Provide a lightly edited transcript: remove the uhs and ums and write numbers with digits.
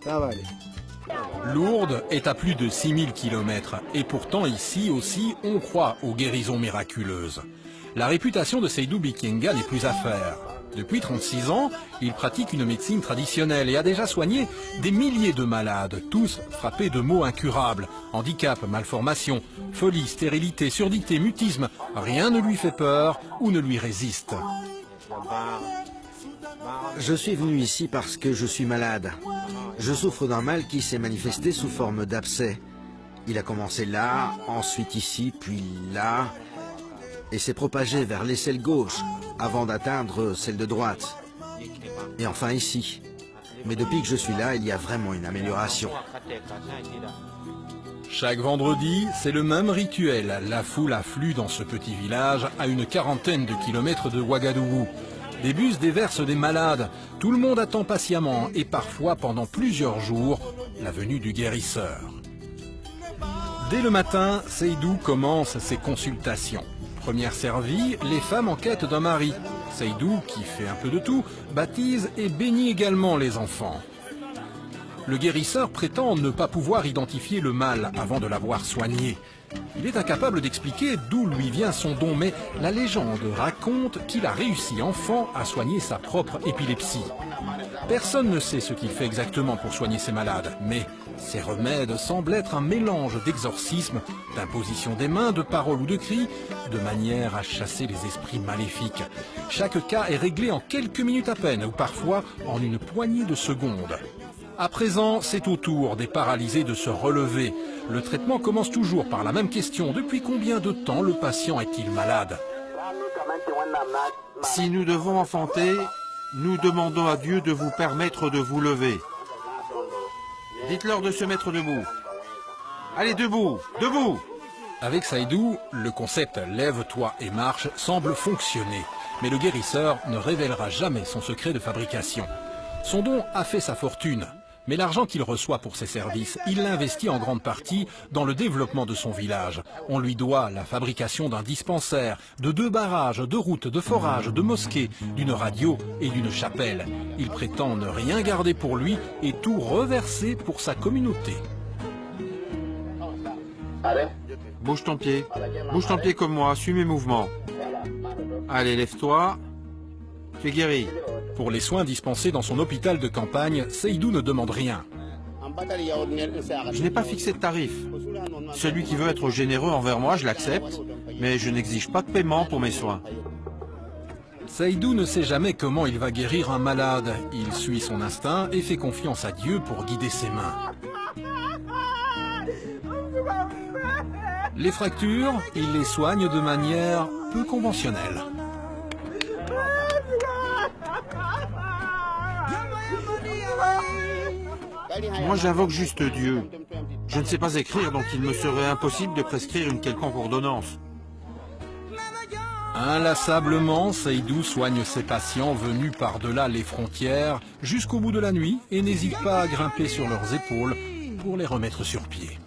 Ça va aller. Lourdes est à plus de 6000 km et pourtant ici aussi on croit aux guérisons miraculeuses. La réputation de Seydou Bikenga n'est plus à faire. Depuis 36 ans, il pratique une médecine traditionnelle et a déjà soigné des milliers de malades, tous frappés de maux incurables, handicap, malformation, folie, stérilité, surdité, mutisme. Rien ne lui fait peur ou ne lui résiste. Je suis venu ici parce que je suis malade. Je souffre d'un mal qui s'est manifesté sous forme d'abcès. Il a commencé là, ensuite ici, puis là, et s'est propagé vers l'aisselle gauche, avant d'atteindre celle de droite. Et enfin ici. Mais depuis que je suis là, il y a vraiment une amélioration. Chaque vendredi, c'est le même rituel. La foule afflue dans ce petit village à une quarantaine de kilomètres de Ouagadougou. Des bus déversent des malades. Tout le monde attend patiemment et parfois pendant plusieurs jours la venue du guérisseur. Dès le matin, Seydou commence ses consultations. Première servie, les femmes en quête d'un mari. Seydou, qui fait un peu de tout, baptise et bénit également les enfants. Le guérisseur prétend ne pas pouvoir identifier le mal avant de l'avoir soigné. Il est incapable d'expliquer d'où lui vient son don, mais la légende raconte qu'il a réussi enfant à soigner sa propre épilepsie. Personne ne sait ce qu'il fait exactement pour soigner ses malades, mais ses remèdes semblent être un mélange d'exorcisme, d'imposition des mains, de paroles ou de cris, de manière à chasser les esprits maléfiques. Chaque cas est réglé en quelques minutes à peine, ou parfois en une poignée de secondes. À présent, c'est au tour des paralysés de se relever. Le traitement commence toujours par la même question. Depuis combien de temps le patient est-il malade? Si nous devons enfanter, nous demandons à Dieu de vous permettre de vous lever. Dites-leur de se mettre debout. Allez, debout, debout! Avec Seydou, le concept « lève-toi et marche » semble fonctionner. Mais le guérisseur ne révélera jamais son secret de fabrication. Son don a fait sa fortune. Mais l'argent qu'il reçoit pour ses services, il l'investit en grande partie dans le développement de son village. On lui doit la fabrication d'un dispensaire, de 2 barrages, de routes, de forages, de mosquées, d'une radio et d'une chapelle. Il prétend ne rien garder pour lui et tout reverser pour sa communauté. Bouge ton pied comme moi, suis mes mouvements. Allez, lève-toi, tu es guéri. Pour les soins dispensés dans son hôpital de campagne, Seydou ne demande rien. Je n'ai pas fixé de tarif. Celui qui veut être généreux envers moi, je l'accepte, mais je n'exige pas de paiement pour mes soins. Seydou ne sait jamais comment il va guérir un malade. Il suit son instinct et fait confiance à Dieu pour guider ses mains. Les fractures, il les soigne de manière peu conventionnelle. Moi, j'invoque juste Dieu. Je ne sais pas écrire, donc il me serait impossible de prescrire une quelconque ordonnance. Inlassablement, Seydou soigne ses patients venus par-delà les frontières jusqu'au bout de la nuit et n'hésite pas à grimper sur leurs épaules pour les remettre sur pied.